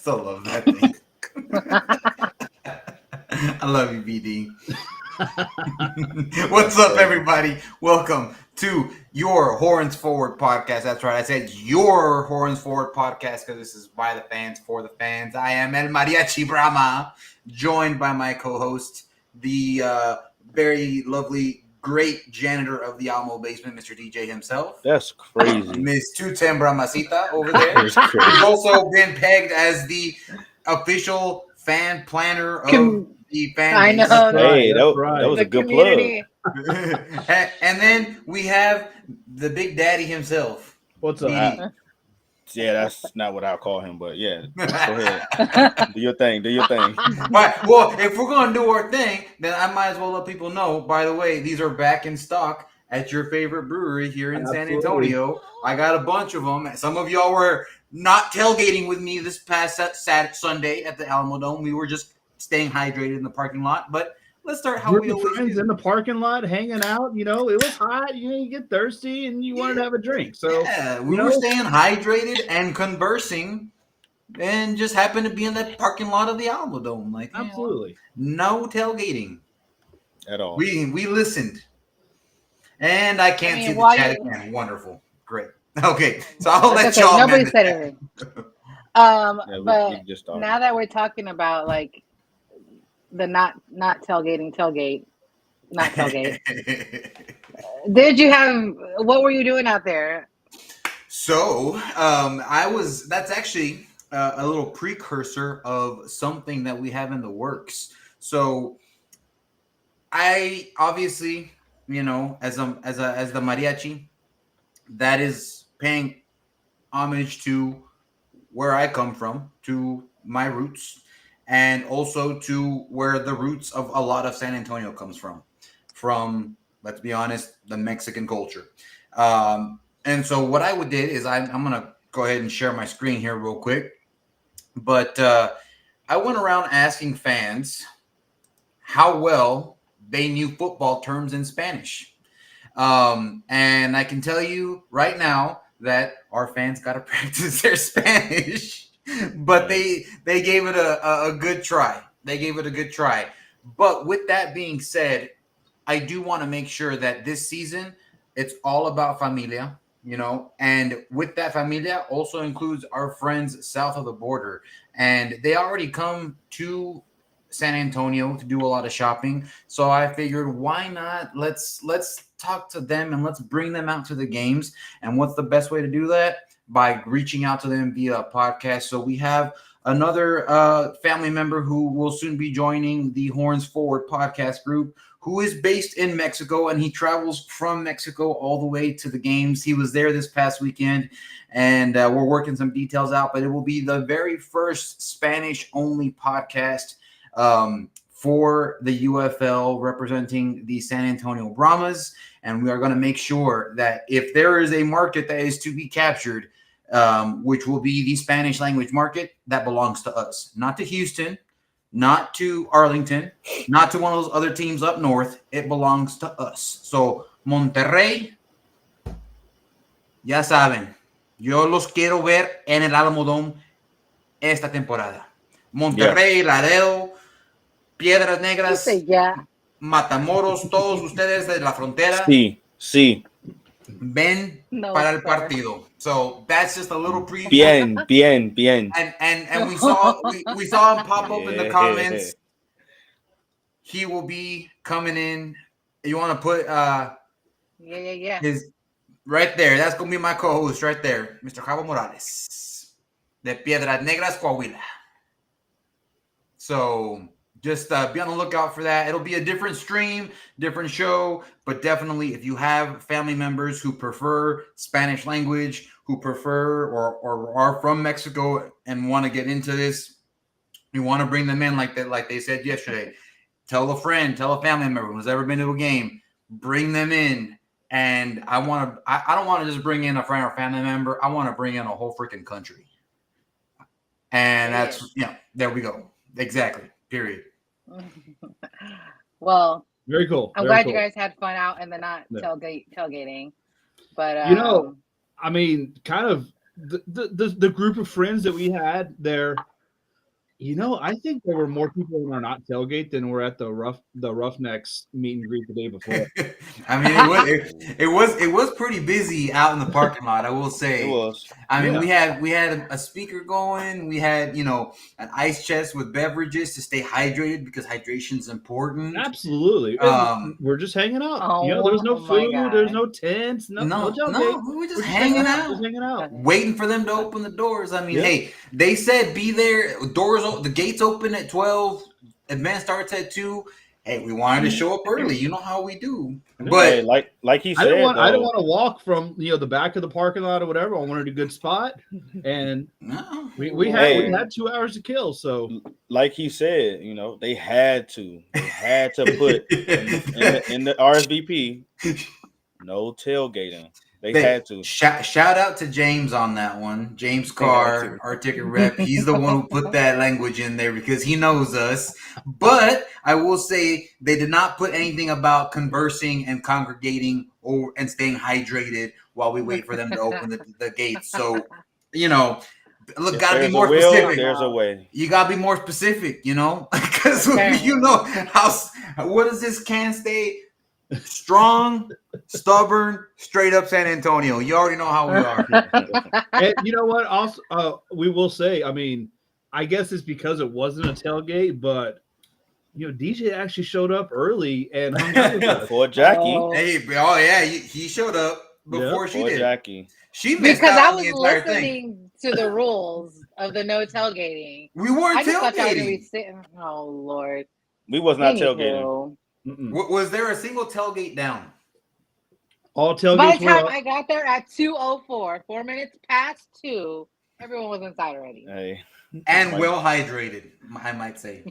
still love that thing. I love you, BD. What's up, everybody? Welcome to your Horns Forward podcast. That's right. I said your Horns Forward podcast because this is by the fans, for the fans. I am El Mariachi Brahma, joined by my co-host, the very lovely, great janitor of the Alamo basement, Mr. DJ himself. That's crazy. Miss 210 Brahmasita over there. He's also been pegged as the official fan planner of the fan base. I know. Hey, that was a good plug. And then we have the Big Daddy himself. What's up? Yeah, that's not what I'll call him, but yeah, go ahead. Do your thing. Right. Well, if we're going to do our thing, then I might as well let people know, by the way, these are back in stock at your favorite brewery here in San Antonio. I got a bunch of them. Some of y'all were not tailgating with me this past Sunday at the Alamo Dome. We were just staying hydrated in the parking lot, but let's start how we always friends do. In the parking lot hanging out. You know, it was hot. You get thirsty and you wanted to have a drink. So yeah, we were staying hydrated and conversing, and just happened to be in the parking lot of the Alamo Dome. Like, absolutely, no tailgating at all. We listened, and I can't see the chat again. Wonderful, great. Okay, so I'll let y'all. Nobody said anything. But now that we're talking about like the not tailgate, not tailgate. What were you doing out there? So, that's actually a little precursor of something that we have in the works. So, I obviously, as the mariachi, that is paying homage to where I come from, to my roots, and also to where the roots of a lot of San Antonio comes from, let's be honest, the Mexican culture. And so what I did is I'm going to go ahead and share my screen here real quick. But I went around asking fans how well they knew football terms in Spanish. And I can tell you right now that our fans got to practice their Spanish. But they gave it a good try. But with that being said, I do want to make sure that this season it's all about familia, and with that familia also includes our friends south of the border, and they already come to San Antonio to do a lot of shopping. So I figured, why not? Let's talk to them and let's bring them out to the games. And what's the best way to do that? By reaching out to them via a podcast. So we have another family member who will soon be joining the Horns Forward podcast group, who is based in Mexico, and he travels from Mexico all the way to the games. He was there this past weekend, and we're working some details out, but it will be the very first Spanish-only podcast for the UFL representing the San Antonio Brahmas, and we are going to make sure that if there is a market that is to be captured, which will be the Spanish language market, that belongs to us, not to Houston, not to Arlington, not to one of those other teams up north. It belongs to us. So Monterrey, ya saben, yo los quiero ver en el Alamo Dome esta temporada. Monterrey, Laredo, Piedras Negras, Matamoros, todos ustedes de la frontera. Sí. Ven para el partido. So that's just a little preview. Bien. And we saw him pop up in the comments. He will be coming in. You want to put his right there. That's gonna be my co-host right there, Mr. Javo Morales, de Piedras Negras, Coahuila. So just be on the lookout for that. It'll be a different stream, different show, but definitely if you have family members who prefer Spanish language, who prefer or are from Mexico and want to get into this, you want to bring them in like they said yesterday. Tell a friend, tell a family member who's ever been to a game, bring them in. And I don't want to just bring in a friend or family member. I want to bring in a whole freaking country. And that's, there we go. Exactly. Period. Well, very cool. I'm glad you guys had fun out and not tailgating. But I mean, kind of the group of friends that we had there, I think there were more people in our not tailgate than were at the Roughnecks meet and greet the day before. I mean, it was pretty busy out in the parking lot. I will say. It was. I mean, we had a speaker going. We had an ice chest with beverages to stay hydrated because hydration's important. Absolutely. We're just hanging out. There's no food. There's no tents. No, we were just hanging out, waiting for them to open the doors. I mean, hey, they said be there. The gates open at 12. Event starts at 2. Hey, we wanted to show up early. You know how we do. But like he said, I don't want to walk from the back of the parking lot or whatever. I wanted a good spot, and we had 2 hours to kill. So, like he said, they had to put in the RSVP no tailgating. They had to. Shout out to James on that one. James Carr, our ticket rep. He's the one who put that language in there because he knows us. But I will say they did not put anything about conversing and congregating and staying hydrated while we wait for them to open the gates. So, look, gotta be more specific. There's a way. You gotta be more specific, because what does this can stay? Strong, stubborn, straight up San Antonio. You already know how we are. And you know what? Also, we will say, I mean, I guess it's because it wasn't a tailgate, but DJ actually showed up early and hung out with us. For Jackie. Hey, he showed up before she did. Jackie. She missed because out I was the entire listening to the rules of the no tailgating. We weren't I just thought y'all were gonna be tailgating. sitting. Oh Lord. We was not tailgating. Was there a single tailgate down? All tailgates. By the time I got there at 2:04, 4 minutes past 2, everyone was inside already. Hey. And well hydrated, I might say.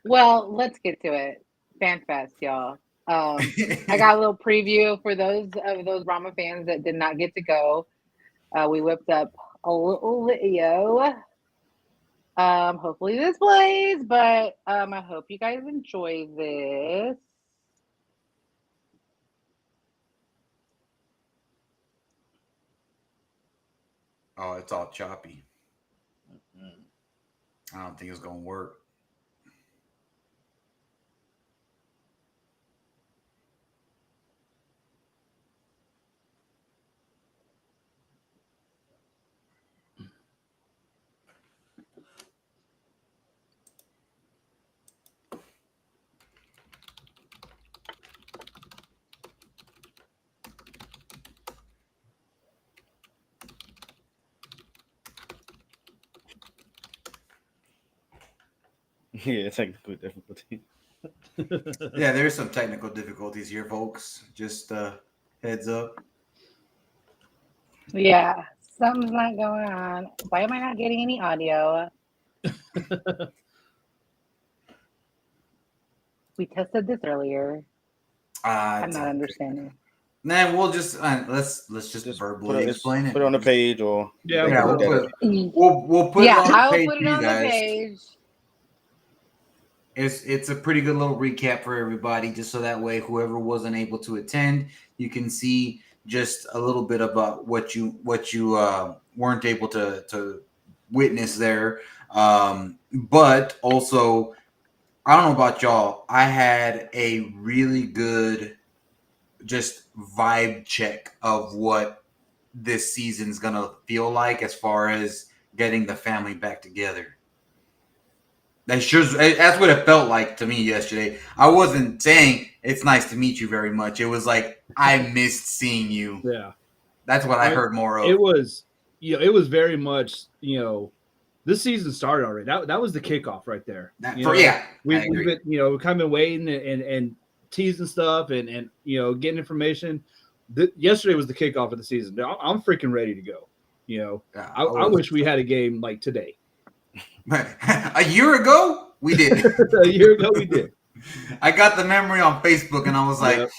Well, let's get to it. FanFest, y'all. I got a little preview for those Brahma fans that did not get to go. We whipped up a little video. Hopefully this plays, but I hope you guys enjoy this. Oh, it's all choppy. I don't think it's gonna work. Yeah, technical difficulty. Yeah, there's some technical difficulties here, folks. Just heads up. Yeah, something's not going on. Why am I not getting any audio? We tested this earlier. I'm not understanding. Nah, we'll just let's just verbally explain it. Put it on the page, or we'll put it on the page for you guys. It's a pretty good little recap for everybody, just so that way whoever wasn't able to attend, you can see just a little bit about what you weren't able to witness there. But also, I don't know about y'all, I had a really good just vibe check of what this season's gonna feel like as far as getting the family back together. That's what it felt like to me yesterday. I wasn't saying it's nice to meet you very much. It was like I missed seeing you. Yeah, that's what I heard more of. It was, it was very much, this season started already. That was the kickoff right there. We've been, we've kind of been waiting and teasing stuff and getting information. Yesterday was the kickoff of the season. I'm freaking ready to go. I wish we had a game like today. A year ago, we did. A year ago, we did. I got the memory on Facebook, and I was like,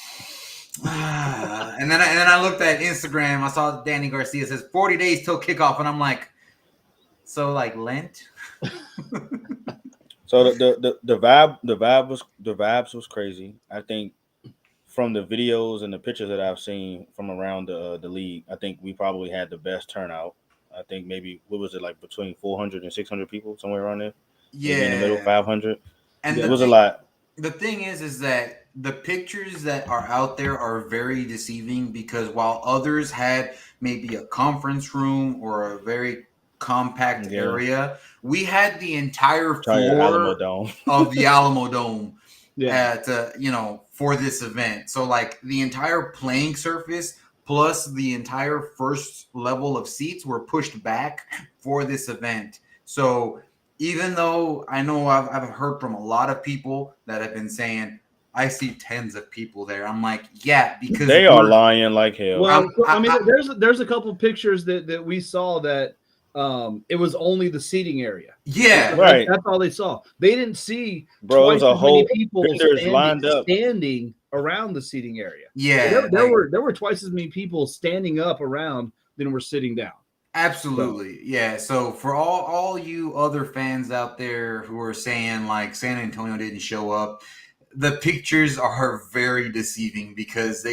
and then I looked at Instagram. I saw Danny Garcia says 40 days till kickoff, and I'm like, so like Lent. So the vibes was crazy. I think from the videos and the pictures that I've seen from around the league, I think we probably had the best turnout. I think maybe what was it like between 400 and 600 people somewhere around there. Yeah, maybe in the middle 500. And it was a lot. The thing is that the pictures that are out there are very deceiving because while others had maybe a conference room or a very compact area, we had the entire floor of the Alamo Dome for this event. So like the entire playing surface plus the entire first level of seats were pushed back for this event. So even though I know I've heard from a lot of people that have been saying, I see tens of people there. I'm like, yeah, because they are lying like hell. Well, there's a couple of pictures that we saw that it was only the seating area. Yeah, right. That's all they saw. They didn't see twice as many people standing around the seating area. Yeah, so there were twice as many people standing up around than were sitting down. Absolutely. Yeah. So for all you other fans out there who are saying like San Antonio didn't show up, the pictures are very deceiving because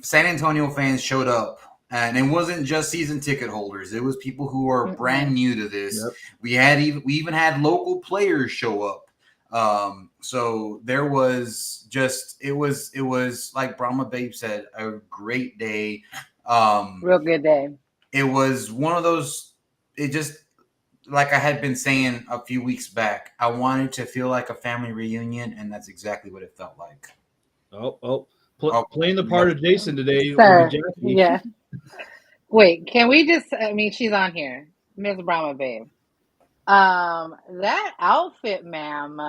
San Antonio fans showed up and it wasn't just season ticket holders. It was people who are brand new to this. Yep. We even had local players show up. So there was it was like Brahma Babe said, a great day. Real good day. It was one of those, it just, like I had been saying a few weeks back, I wanted to feel like a family reunion, and that's exactly what it felt like. Playing the part of Jason today. Sir, yeah. Wait, can we just, she's on here. Miss Brahma Babe. That outfit, ma'am.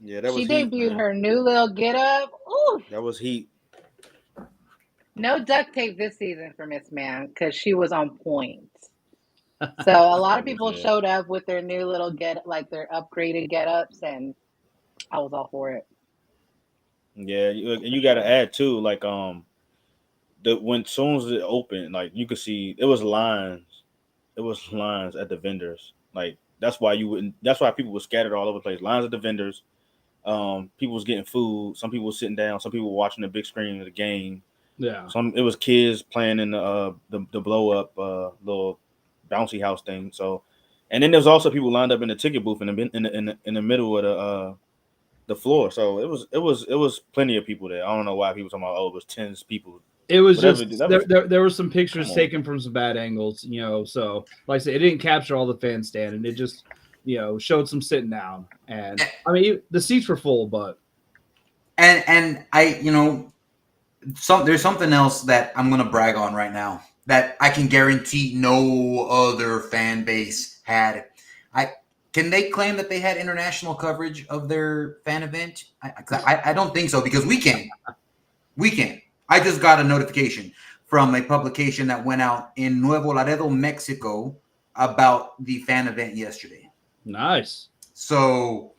Yeah, that was She debuted her new little get up. Ooh. That was heat. No duct tape this season for Miss Man because she was on point. So a lot of people showed up with their new little their upgraded get-ups, and I was all for it. Yeah, you got to add too, like when soon as it opened, like you could see it was lines. It was lines at the vendors. Like that's why people were scattered all over the place. Lines at the vendors. People was getting food. Some people were sitting down. Some people were watching the big screen of the game. Yeah. It was kids playing in the blow up little bouncy house thing. So, and then there's also people lined up in the ticket booth in the middle of the floor. So it was plenty of people there. I don't know why people talking about it was tens of people. It was there were some pictures taken from some bad angles, So like I said, it didn't capture all the fans standing. It just showed some sitting down, and the seats were full, but and I there's something else that I'm gonna brag on right now that I can guarantee no other fan base had. Can they claim that they had international coverage of their fan event? I don't think so because we can. I just got a notification from a publication that went out in Nuevo Laredo, Mexico, about the fan event yesterday. Nice. So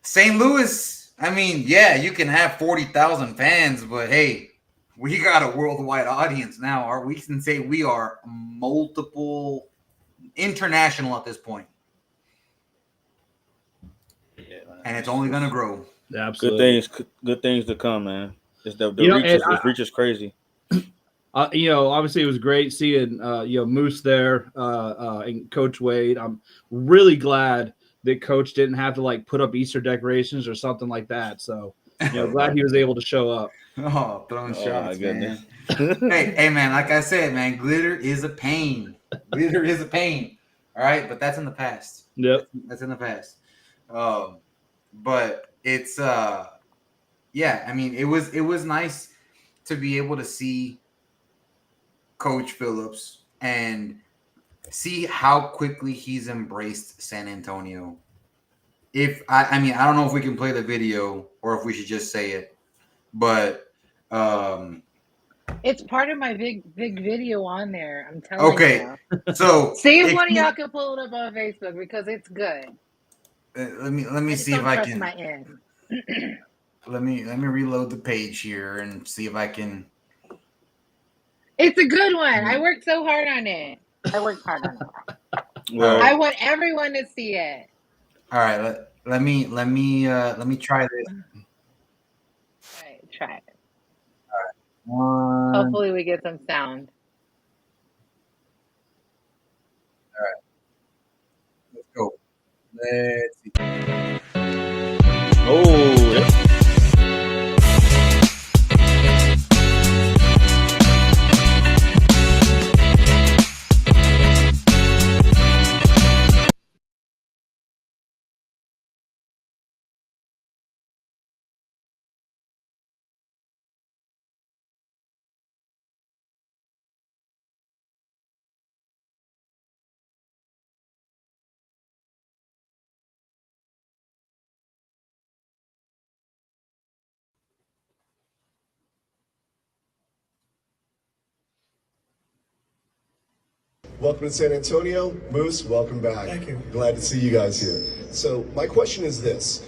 St. Louis, you can have 40,000 fans, but hey, we got a worldwide audience now. We can say we are multiple international at this point. Yeah, and it's only going to grow. Absolutely. Good things to come, man. The reach is crazy. Obviously it was great seeing Moose there and Coach Wade. I'm really glad that Coach didn't have to put up Easter decorations or something like that. So glad he was able to show up. Oh, throwing shots, man. hey man, like I said, man, glitter is a pain. Glitter is a pain. All right, but that's in the past. Yep. That's in the past. But it's it was nice to be able to see Coach Phillips and see how quickly he's embraced San Antonio. I don't know if we can play the video or if we should just say it, but it's part of my big video on there. I'm telling you. Okay, so see if one of y'all can pull it up on Facebook because it's good. Let me see if I can. My end. let me reload the page here and see if I can. It's a good one. I worked so hard on it. I want everyone to see it. All right, let me try this. All right, try it. All right. Hopefully we get some sound. Let's see. Oh, Welcome to San Antonio. Moose, welcome back. Thank you. Glad to see you guys here. So my question is this.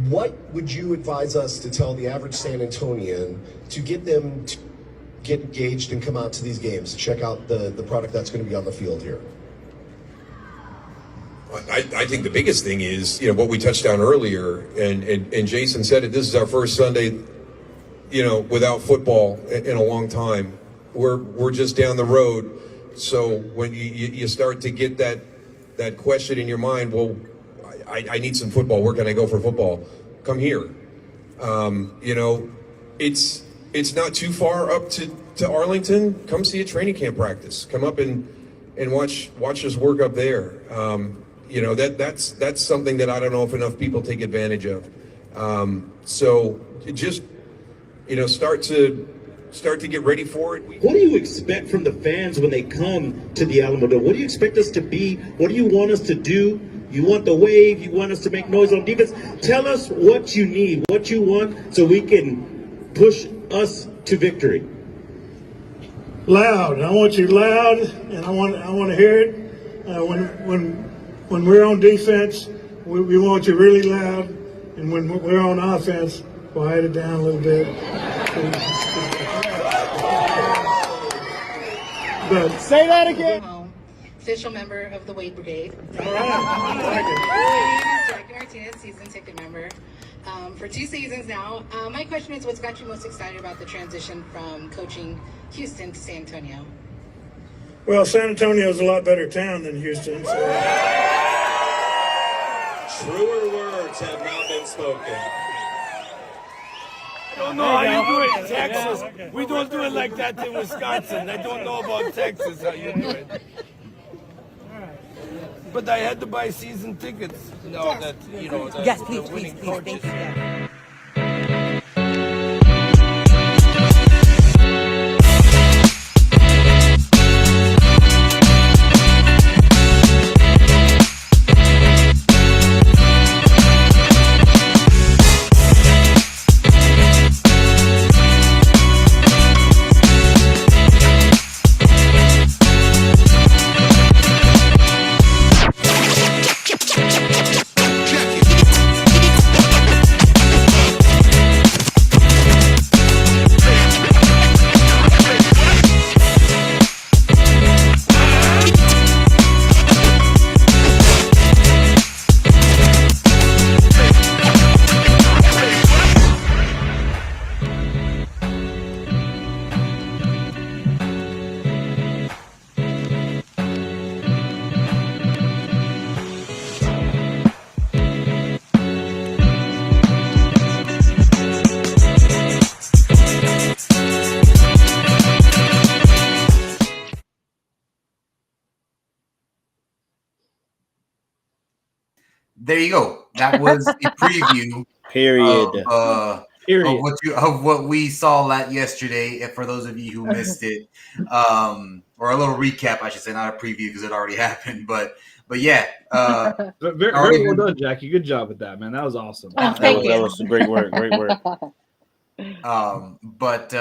What would you advise us to tell the average San Antonian to get them to get engaged and come out to these games, check out the product that's going to be on the field here? I think the biggest thing is, what we touched on earlier, and Jason said it, this is our first Sunday, without football in a long time. We're just down the road. So when you start to get that question in your mind, well, I need some football. Where can I go for football? Come here. It's not too far up to Arlington. Come see a training camp practice. Come up and watch us work up there. That's something that I don't know if enough people take advantage of. So just start to get ready for it. What do you expect from the fans when they come to the Alamo Dome? What do you expect us to be? What do you want us to do? You want the wave? You want us to make noise on defense? Tell us what you need, what you want, so we can push us to victory. Loud. I want you loud, and I want to hear it. When we're on defense, we want you really loud, and when we're on offense, quiet it down a little bit. But say that again. Official member of the Wade Brigade. All right. My name is Jackie Martinez, season ticket member for 2 seasons now. My question is, what's got you most excited about the transition from coaching Houston to San Antonio? Well, San Antonio is a lot better town than Houston. So. Truer words have not been spoken. I don't know how you do it in Texas. We don't do it like that in Wisconsin. I don't know about Texas how you do it. But I had to buy season tickets. Yes, please, thank you. There you go. That was a preview. Period. Of what we saw yesterday. For those of you who missed it, or a little recap, I should say, not a preview because it already happened. But yeah, very well done, Jackie. Good job with that, man. That was awesome. That was great work. Great work. But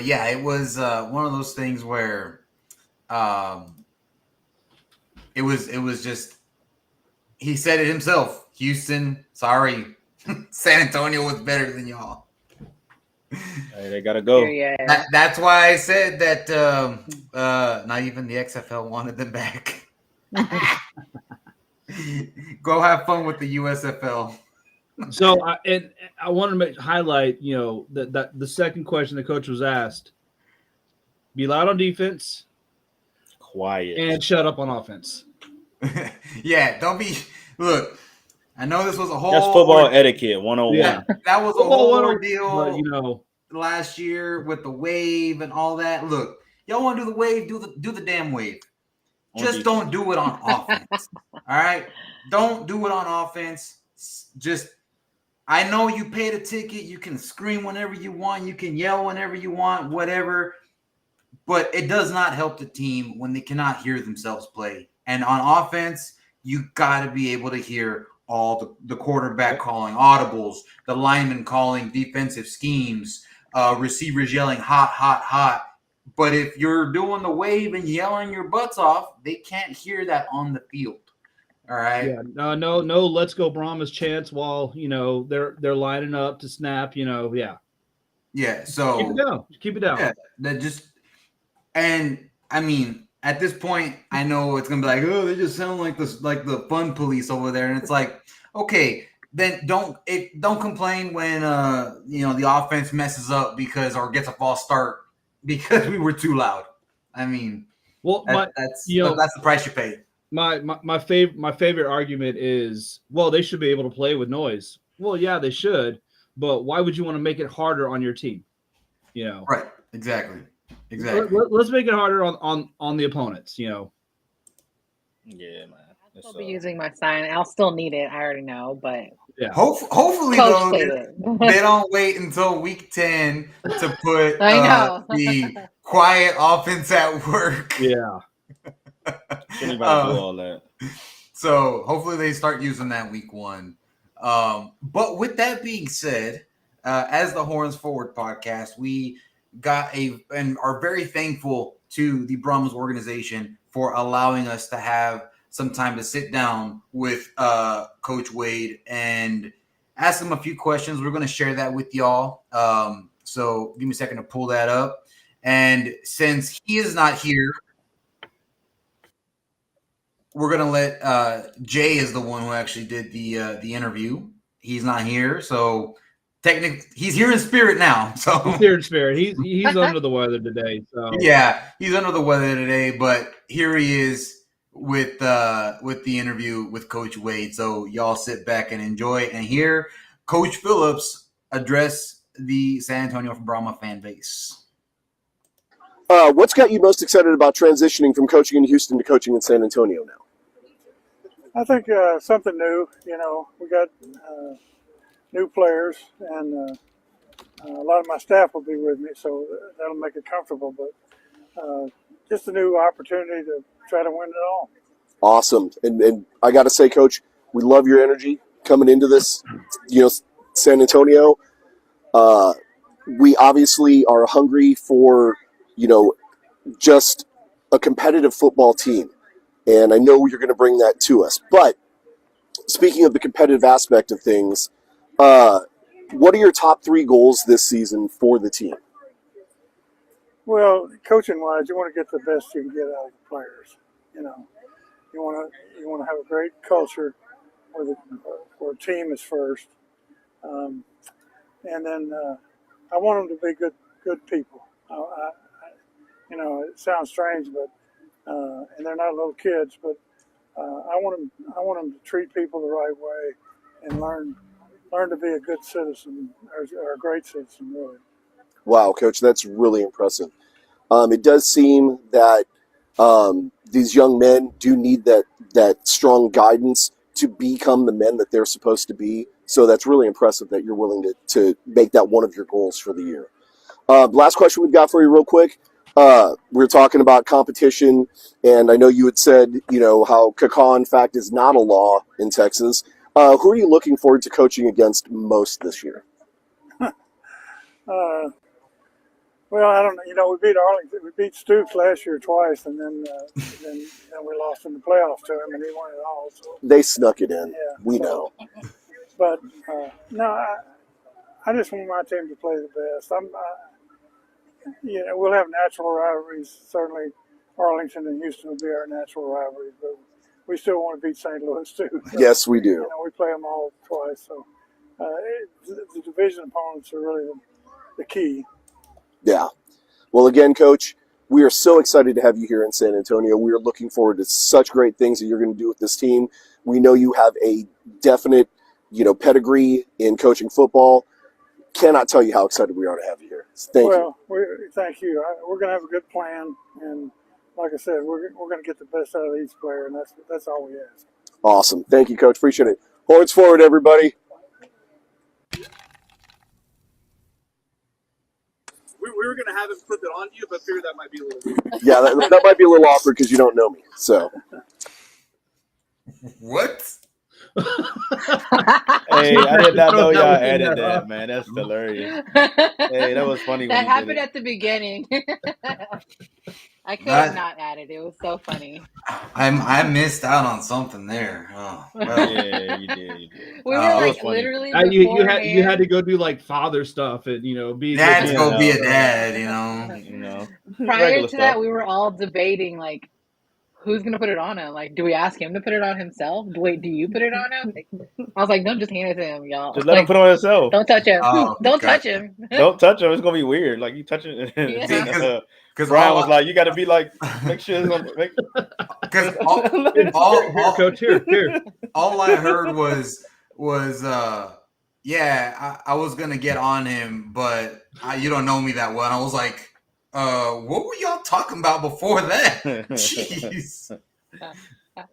yeah, it was one of those things where it was just, he said it himself. Houston, sorry, San Antonio was better than y'all. Hey, they gotta go. That's why I said that not even the XFL wanted them back. Go have fun with the USFL. So, I wanted to highlight, that the second question the coach was asked: be loud on defense, quiet, and shut up on offense. Yeah, don't be. Look, I know this was a whole. That's football etiquette 101. Yeah, that was a whole ordeal. But, you know, last year with the wave and all that. Look, y'all want to do the wave? Do the damn wave. Just don't do it on offense. All right, don't do it on offense. Just, I know you paid a ticket. You can scream whenever you want. You can yell whenever you want. Whatever. But it does not help the team when they cannot hear themselves play. And on offense, you got to be able to hear all the quarterback calling audibles, the lineman calling defensive schemes, receivers yelling hot, hot, hot. But if you're doing the wave and yelling your butts off, they can't hear that on the field. All right. Yeah. No. Let's go Brahmas chants while they're lining up to snap. Yeah. Yeah. So keep it down. Yeah. That just. And I mean, at this point, I know it's gonna be like, oh, they just sound like this, like the fun police over there, and it's like, okay, then don't complain when the offense messes up or gets a false start because we were too loud. I mean, well, that's the price you pay. My favorite argument is, well, they should be able to play with noise. Well, yeah, they should, but why would you want to make it harder on your team? Right? Exactly. Let's make it harder on the opponents. Yeah, man. I'll still be using my sign. I'll still need it. I already know, but yeah. Hopefully, though, they don't wait until week 10 to put the quiet offense at work. Yeah. Anybody do all that. So hopefully they start using that week 1. But with that being said, as the Horns Forward podcast, we got and are very thankful to the Brahmas organization for allowing us to have some time to sit down with Coach Wade and ask him a few questions. We're going to share that with y'all. So give me a second to pull that up. And since he is not here, we're going to let Jay is the one who actually did the interview. He's not here, so technically he's here in spirit now. So he's here in spirit. He's under the weather today. So yeah, he's under the weather today, but here he is with the interview with Coach Wade. So y'all sit back and enjoy and hear Coach Phillips address the San Antonio Brahma fan base. What's got you most excited about transitioning from coaching in Houston to coaching in San Antonio now? I think something new. We got new players, and a lot of my staff will be with me, so that'll make it comfortable. But just a new opportunity to try to win it all. Awesome. And I got to say, Coach, we love your energy coming into this, San Antonio. We obviously are hungry for, just a competitive football team. And I know you're going to bring that to us. But speaking of the competitive aspect of things, what are your top 3 goals this season for the team? Well, coaching-wise, you want to get the best you can get out of the players. You want to have a great culture where a team is first, and then I want them to be good people. It sounds strange, but and they're not little kids, but I want them to treat people the right way and learn to be a good citizen or a great citizen, really. Wow, Coach, that's really impressive. It does seem that these young men do need that strong guidance to become the men that they're supposed to be. So that's really impressive that you're willing to make that one of your goals for the year. Last question we've got for you real quick. We were talking about competition, and I know you had said, how Kaka, in fact, is not a law in Texas. Who are you looking forward to coaching against most this year? Well, I don't know. We beat Arlington. We beat Stoops last year twice, and then we lost in the playoffs to him, and he won it all. So. They snuck it in. Yeah, we know. But no, I just want my team to play the best. We'll have natural rivalries. Certainly, Arlington and Houston will be our natural rivalries, but we still want to beat St. Louis too. So, yes, we do. We play them all twice, so the division opponents are really the key. Yeah. Well, again, Coach, we are so excited to have you here in San Antonio. We are looking forward to such great things that you're going to do with this team. We know you have a definite, pedigree in coaching football. Cannot tell you how excited we are to have you here. Thank you. Thank you. We're going to have a good plan, and like I said, we're going to get the best out of each player, and that's all we ask. Awesome. Thank you, Coach. Appreciate it. Horns forward, everybody. We were going to have him flip it on you, but figured that might be a little weird. Yeah, that might be a little awkward because you don't know me. So. What? Hey, I did not know y'all added that, man. That's hilarious. Hey, that was funny. That happened at the beginning. I could have not added. It was so funny. I missed out on something there. Oh, well. Yeah, you did. We were like literally. You had to go do like father stuff and be. Dad to go be a dad, Prior to that, we were all debating like, who's gonna put it on him? Like, do we ask him to put it on himself? Wait, do you put it on him? I was like, no, just hand it to him, y'all. Just let him put it on himself. Don't touch him. Don't touch him. Don't touch him. It's gonna be weird. Like you touching it. Because Brian was like, you got to be like, make sure it's gonna make. Because Coach, here. All I heard was yeah, I was gonna get on him, but you don't know me that well. And I was like, what were y'all talking about before that? Jeez.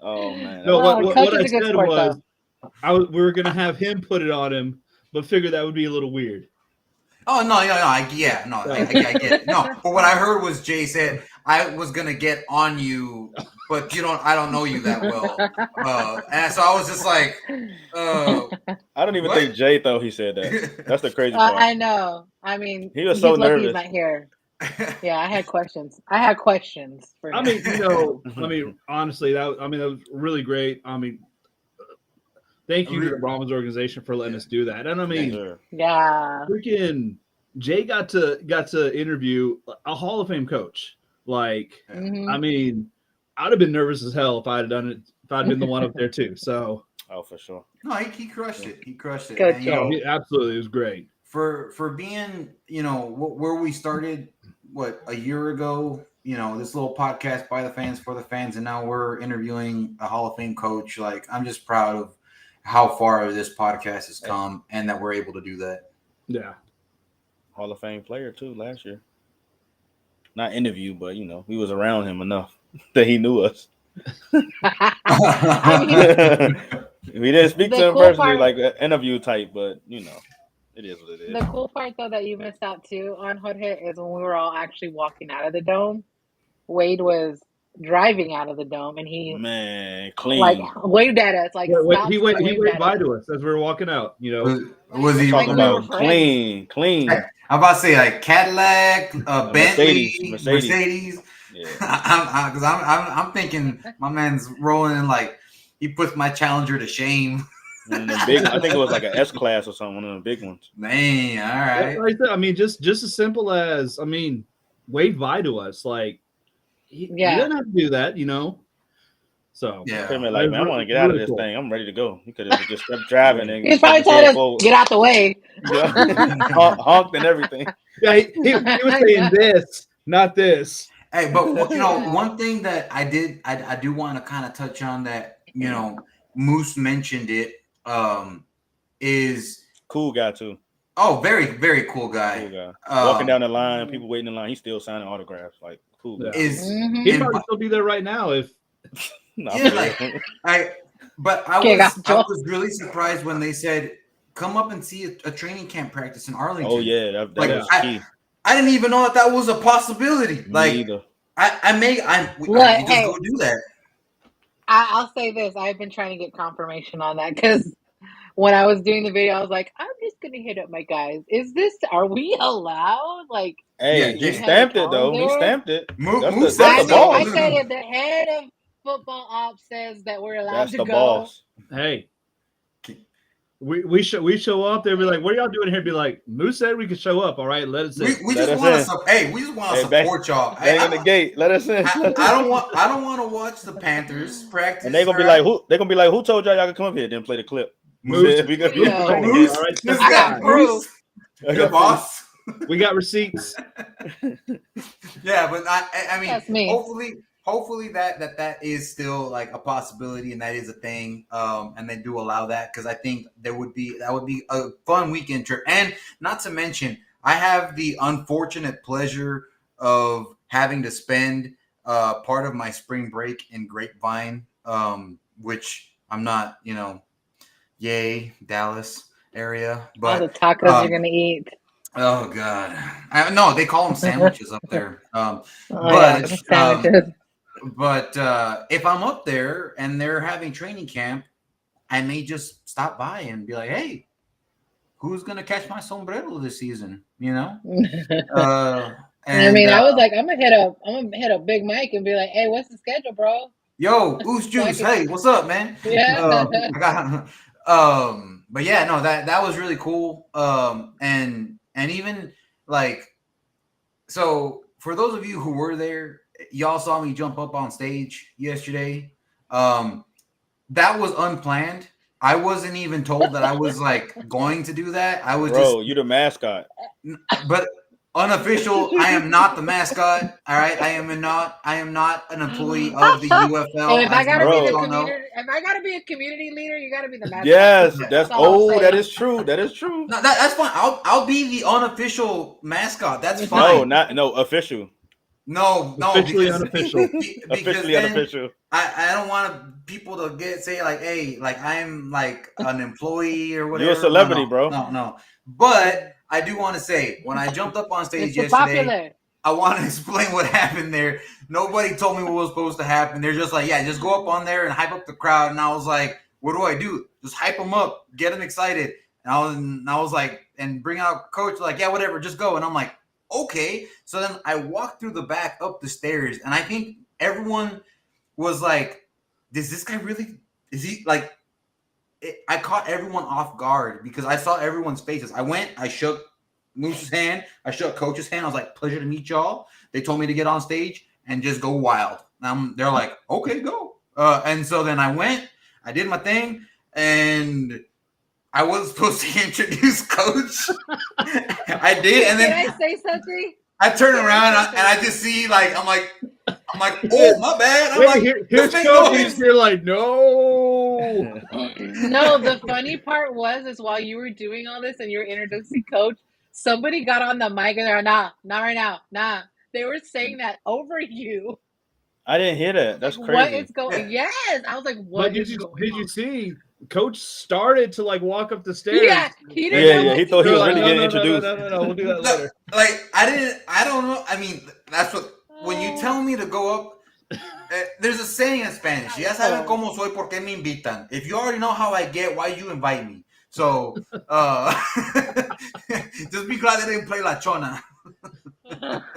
Oh man. No, what I said was, we were gonna have him put it on him, but figured that would be a little weird. Oh no, I get it. No, but what I heard was Jay said I was gonna get on you, but I don't know you that well, and so I was just like, I don't even think Jay thought he said that. That's the crazy part. I know. I mean, he was so nervous. He's not here. Yeah, I had questions for him. I mean, honestly, that was really great. I mean, thank you to the Brahmins organization for letting us do that. And I mean, yeah, freaking Jay got to interview a Hall of Fame coach. Like, I mean, I'd have been nervous as hell if I had done it. If I'd been the one up there too. So, for sure. No, he crushed it. He crushed it. Good job. Absolutely, it was great. For being, where we started, a year ago, this little podcast by the fans for the fans, and now we're interviewing a Hall of Fame coach. Like, I'm just proud of how far this podcast has come and that we're able to do that. Yeah. Hall of Fame player too last year. Not interview, but we was around him enough that he knew us. We didn't speak to him personally, like an interview type, but it is what it is. The cool part though that you missed out too on Jorge is when we were all actually walking out of the dome. Wade was driving out of the dome, and he clean like waved at us like he waved by to us as we were walking out. Was he talking about clean? I'm about to say like Cadillac, Bentley, Mercedes. Yeah, because I'm thinking my man's rolling in like he puts my Challenger to shame. And the big, I think it was like an S-Class or something, one of the big ones. Man, all right. Like I mean, just as simple as wave by to us, like. You didn't have to do that, So yeah, like, man, I want to get out of this thing. I'm ready to go. You could have just kept driving and he's probably told us get out the way. Honked and everything. Yeah, he was saying this, not this. Hey, but one thing that I do want to kind of touch on that Moose mentioned it is cool guy too. Oh, very very cool guy. Walking down the line, people waiting in line, he's still signing autographs. Like. Cool. He'd probably still be there right now if. I was really surprised when they said, "Come up and see a training camp practice in Arlington." Oh yeah, that was key. I didn't even know that was a possibility. Me like, either. We just go do that. I'll say this: I've been trying to get confirmation on that because when I was doing the video, I was like, I'm just gonna hit up my guys. Are we allowed? Like, hey, he stamped it though. He stamped it. I said if the head of football ops says that we're allowed to go. That's the boss. Hey, we show up. They'll be like, "What are y'all doing here?" Be like, "Moose said we could show up. All right, let us in." We just want to support y'all. Bang in the gate. Let us in. I don't want to watch the Panthers practice. And they're gonna be like, "Who?" They're gonna be like, "Who told y'all could come up here?" Then play the clip. Moose. Moose. All right, I got proof. Good boss. We got receipts. Yeah, but I mean, That's me. hopefully that is still like a possibility and that is a thing. And they do allow that because I think that would be a fun weekend trip. And not to mention, I have the unfortunate pleasure of having to spend part of my spring break in Grapevine, which I'm not, yay, Dallas area. But all the tacos you're gonna eat. Oh God! No, they call them sandwiches up there. But if I'm up there and they're having training camp, I may just stop by and be like, "Hey, who's gonna catch my sombrero this season?" I was like, I'm gonna hit up Big Mike and be like, "Hey, what's the schedule, bro?" Yo, Oos Juice, hey, what's up, man? Yeah. But yeah, no, that was really cool. And even like, so for those of you who were there, y'all saw me jump up on stage yesterday. That was unplanned. I wasn't even told that I was like going to do that. I was you the mascot. But unofficial, I am not the mascot. All right, I am not an employee of the UFL. If I gotta be a community leader, you gotta be the mascot. Yes, that is true. That is true. No, that's fine. I'll be the unofficial mascot. That's fine. No official. No, officially unofficial. Officially unofficial. I don't want people to say like, hey, like I'm like an employee or whatever. You're a celebrity, bro. No. But I do want to say, when I jumped up on stage yesterday, I want to explain what happened there. Nobody told me what was supposed to happen. They're just like, yeah, just go up on there and hype up the crowd. And I was like, what do I do? Just hype them up, get them excited. And I was like, and bring out coach, like, yeah, whatever, just go. And I'm like, okay. So then I walked through the back up the stairs, and I think everyone was like, is this guy really, is he like, I caught everyone off guard because I saw everyone's faces. I shook Moose's hand. I shook Coach's hand. I was like, pleasure to meet y'all. They told me to get on stage and just go wild. They're like, okay, go. And so then I went, I did my thing, and I wasn't supposed to introduce Coach. I did. And then did I say something? I turn around and I just see I'm like, oh, my bad. Here's Coach. You're like, no. No, the funny part is while you were doing all this and you were introducing Coach, somebody got on the mic and they're not right now. Nah. They were saying that over you. I didn't hear that. That's crazy. What is going? Yes. I was like, what? Did you see? Coach started to walk up the stairs. Yeah, he didn't. He thought he was really getting introduced. No, we'll do that later. I don't know. I mean, that's what, when you tell me to go up, there's a saying in Spanish. Ya saben cómo soy, por qué me invitan. If you already know how I get, why you invite me? So, just be glad they didn't play La Chona. My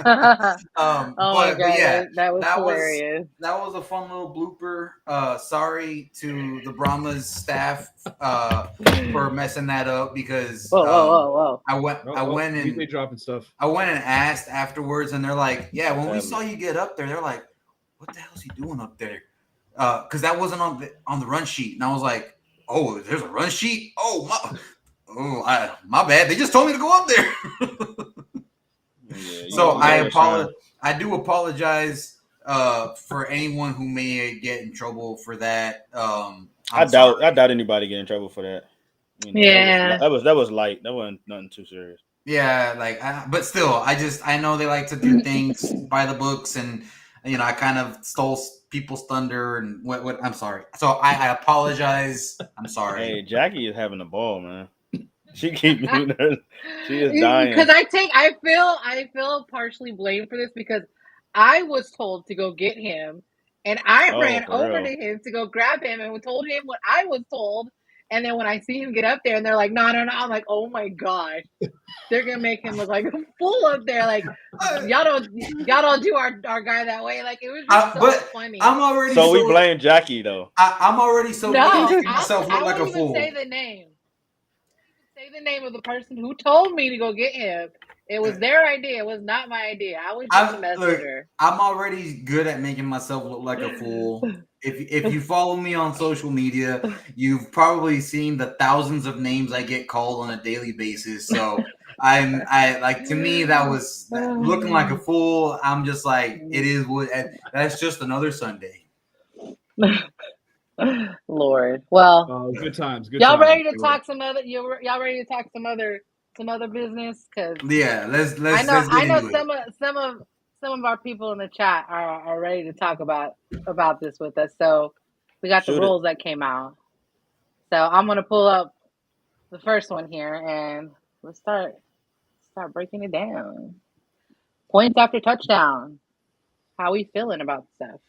God, yeah, that was hilarious. That was a fun little blooper. Sorry to the Brahmas staff for messing that up because whoa. I went and dropping stuff. I went and asked afterwards, and they're like, "Yeah, when we saw you get up there, they're like, what the hell is he doing up there?" Because that wasn't on the run sheet, and I was like, "Oh, there's a run sheet? My bad. They just told me to go up there." So I do apologize for anyone who may get in trouble for that. I doubt anybody get in trouble for that. That was light. That wasn't nothing too serious. Yeah, but still, I know they like to do things by the books, and I kind of stole people's thunder and what. I'm sorry. So I apologize. I'm sorry. Hey, Jackie is having a ball, man. She keep doing that. She is dying. Because I feel partially blamed for this because I was told to go get him, and I ran over to him to go grab him and told him what I was told. And then when I see him get up there and they're like, no, I'm like, oh my gosh, they're gonna make him look like a fool up there. Like y'all don't do our guy that way. Like it was just funny. I'm already so we blame Jackie though. I'm already so making myself look like a fool. Say the name. Say the name of the person who told me to go get him. It was their idea. It was not my idea. I was just a messenger. I'm already good at making myself look like a fool. If you follow me on social media, you've probably seen the thousands of names I get called on a daily basis. So I like, to me, that was looking like a fool. I'm just like, it is what, that's just another Sunday. Lord. Well, good times. Good y'all times. ready to talk some other? Y'all ready to talk some other business? Because let's I know get into some of our people in the chat are ready to talk about this with us. So we got the rules that came out. So I'm gonna pull up the first one here and let's start breaking it down. Points after touchdown. How we feeling about stuff?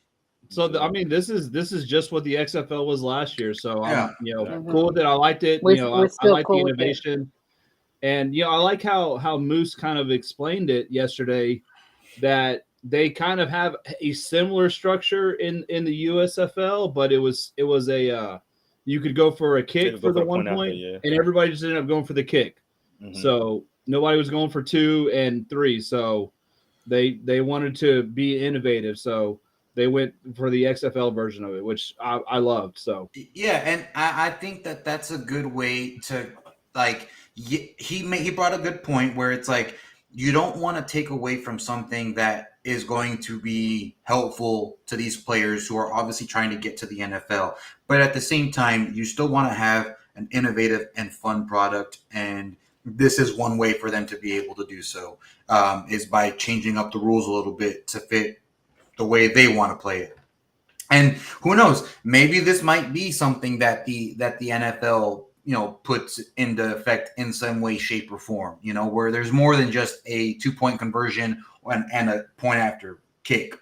So I mean, this is just what the XFL was last year. So I'm Mm-hmm. cool with it. I liked it. We're I like the innovation, and I like how Moose kind of explained it yesterday, that they kind of have a similar structure in the USFL, but it was a you could go for a kick for the 1 point, and everybody just ended up going for the kick. Mm-hmm. So nobody was going for 2 and 3. So they wanted to be innovative. So they went for the XFL version of it, which I loved. So yeah, and I think that's a good way to, like, he brought a good point where it's like, you don't want to take away from something that is going to be helpful to these players who are obviously trying to get to the NFL, but at the same time, you still want to have an innovative and fun product, and this is one way for them to be able to do so, is by changing up the rules a little bit to fit the way they want to play it. And who knows, maybe this might be something that the NFL, puts into effect in some way, shape, or form, where there's more than just a 2-point conversion and a point after kick.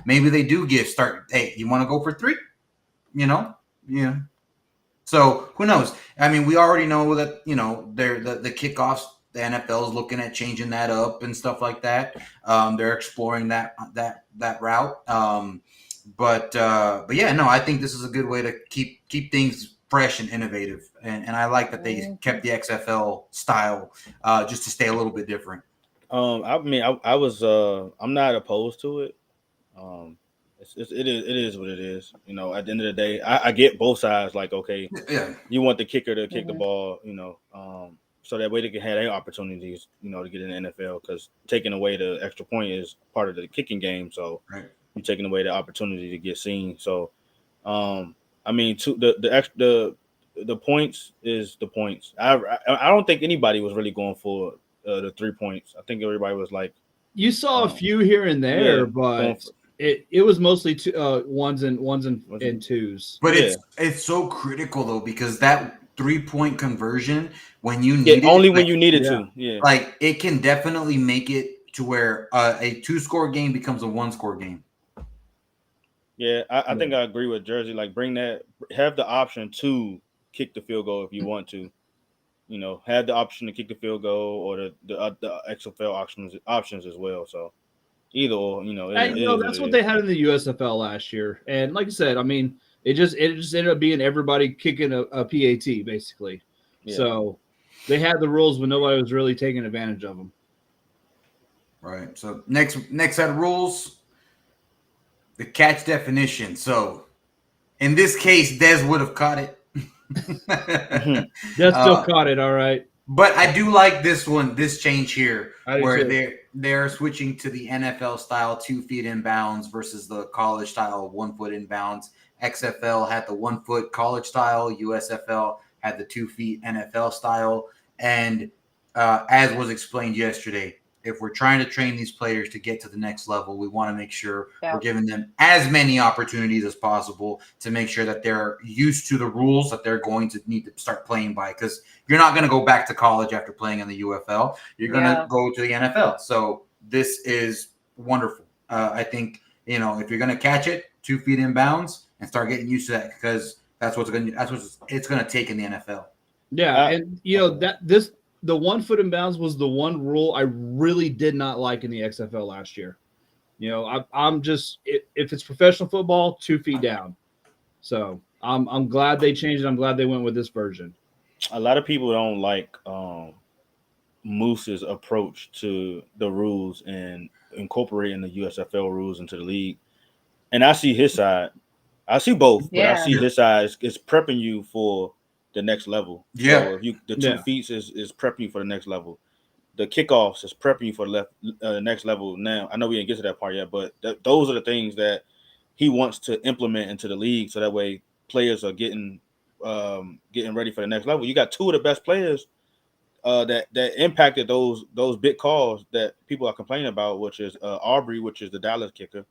Maybe they do hey, you want to go for 3? Yeah. So who knows? I mean, we already know that, they're the kickoffs, the NFL is looking at changing that up and stuff like that. They're exploring that route. But yeah, no, I think this is a good way to keep things fresh and innovative. And I like that they kept the XFL style, just to stay a little bit different. I mean, I was I'm not opposed to it. It is what it is. At the end of the day, I get both sides. Like, okay, you want the kicker to kick the ball, so that way they can have their opportunities, to get in the NFL, because taking away the extra point is part of the kicking game. So you're taking away the opportunity to get seen. So, I mean, the points is the points. I don't think anybody was really going for the 3 points. I think everybody was like, you saw a few here and there, but it was mostly ones and 2s. But it's so critical though, because that 3-point conversion, when you need it, only when you need it to, like, it can definitely make it to where a 2-score game becomes a 1-score game. Yeah, I think I agree with Jersey. Like, have the option to kick the field goal if you want to. Have the option to kick the field goal, or the XFL options as well. So either or, that's what they had in the USFL last year. And like I said, I mean, it just ended up being everybody kicking a PAT basically. Yeah. So they had the rules, but nobody was really taking advantage of them. Right. So next set of rules, the catch definition. So in this case, Des would have caught it. Des still caught it, all right. But I do like this change here, where they're switching to the NFL style 2 feet in bounds versus the college style 1 foot in bounds. XFL had the 1 foot college style. USFL had the 2 feet NFL style. And as was explained yesterday, if we're trying to train these players to get to the next level, we want to make sure we're giving them as many opportunities as possible to make sure that they're used to the rules that they're going to need to start playing by. Because you're not going to go back to college after playing in the UFL. You're going to go to the NFL. So this is wonderful. I think, if you're going to catch it 2 feet in bounds and start getting used to that, because that's what it's going to take in the NFL. Yeah, and the 1 foot in bounds was the one rule I really did not like in the XFL last year. I'm just, if it's professional football, 2 feet down. So I'm glad they changed it. I'm glad they went with this version. A lot of people don't like Moose's approach to the rules and incorporating the USFL rules into the league. And I see his side. I see both, but I see his side is prepping you for the next level. Yeah. So if the 2 feet is prepping you for the next level. the kickoffs is prepping you for the next level. Now, I know we didn't get to that part yet, but those are the things that he wants to implement into the league, so that way players are getting ready for the next level. You got two of the best players that impacted those big calls that people are complaining about, which is Aubrey, which is the Dallas kicker.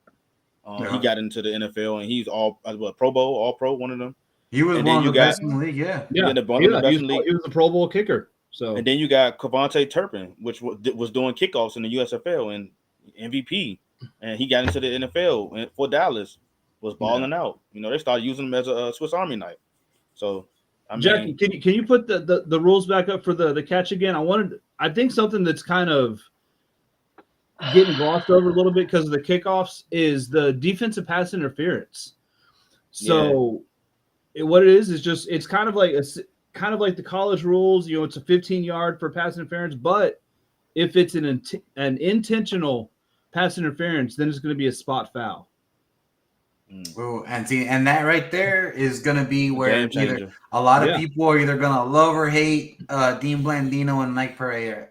He got into the NFL, and he's Pro Bowl, All Pro, one of them. He was one of the best in the league, yeah. He was a Pro Bowl kicker. So, and then you got Kevontae Turpin, which was doing kickoffs in the USFL and MVP, and he got into the NFL for Dallas, was balling out. You know, they started using him as a Swiss Army knife. So, Jackie, can you put the rules back up for the catch again? I think something that's kind of getting glossed over a little bit because of the kickoffs is the defensive pass interference. So, what it is just it's kind of like the college rules. You know, it's a 15-yard for pass interference, but if it's an intentional pass interference, then it's going to be a spot foul. Oh, and that right there is going to be where either a lot of people are either going to love or hate Dean Blandino and Mike Pereira,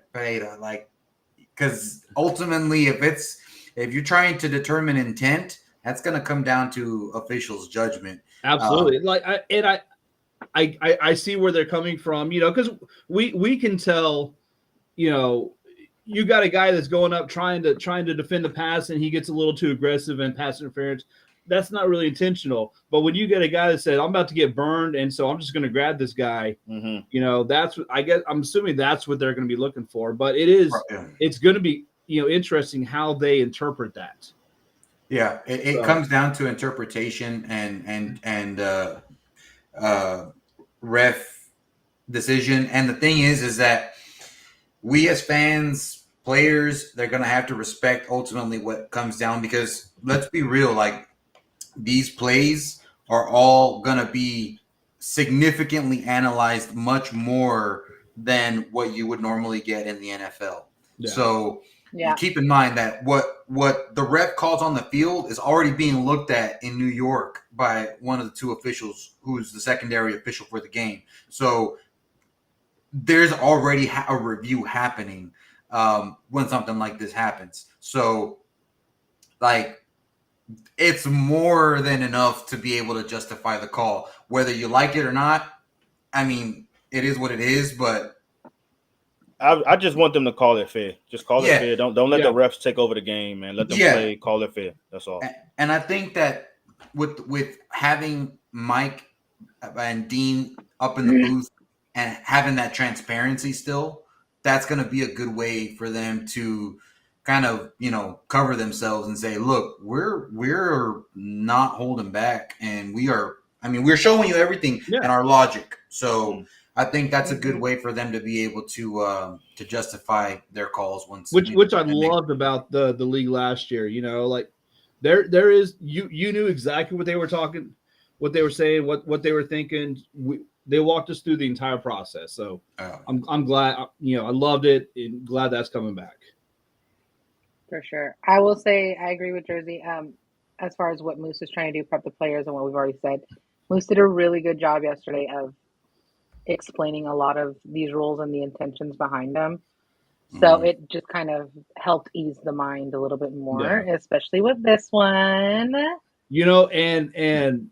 like, because ultimately, if you're trying to determine intent, that's going to come down to officials' judgment. Absolutely, I see where they're coming from, you know, because we can tell, you know, you got a guy that's going up trying to defend the pass and he gets a little too aggressive and pass interference. That's not really intentional. But when you get a guy that said, I'm about to get burned, and so I'm just going to grab this guy, you know, that's what I'm assuming that's what they're going to be looking for. But it's going to be, you know, interesting how they interpret that. Yeah, it comes down to interpretation and ref decision. And the thing is that we as fans, players, they're going to have to respect ultimately what comes down, because let's be real, like, these plays are all going to be significantly analyzed much more than what you would normally get in the NFL. Yeah. So keep in mind that what the ref calls on the field is already being looked at in New York by one of the two officials who's the secondary official for the game. So there's already a review happening when something like this happens. So, like, it's more than enough to be able to justify the call, whether you like it or not. I mean, it is what it is, but I just want them to call it fair. Just call it fair. Don't let the refs take over the game, and let them play. Call it fair. That's all. And I think that with having Mike and Dean up in the booth and having that transparency still, that's going to be a good way for them to kind of, you know, cover themselves and say, look, we're not holding back, and we're showing you everything and our logic. So I think that's a good way for them to be able to justify their calls which I loved about the league last year. You know, like there is you knew exactly what they were talking, what they were saying, what they were thinking. They walked us through the entire process. So I'm glad, you know, I loved it and glad that's coming back. For sure. I will say I agree with Jersey. As far as what Moose is trying to do, prep the players, and what we've already said, Moose did a really good job yesterday of explaining a lot of these rules and the intentions behind them. So it just kind of helped ease the mind a little bit more, especially with this one. You know, and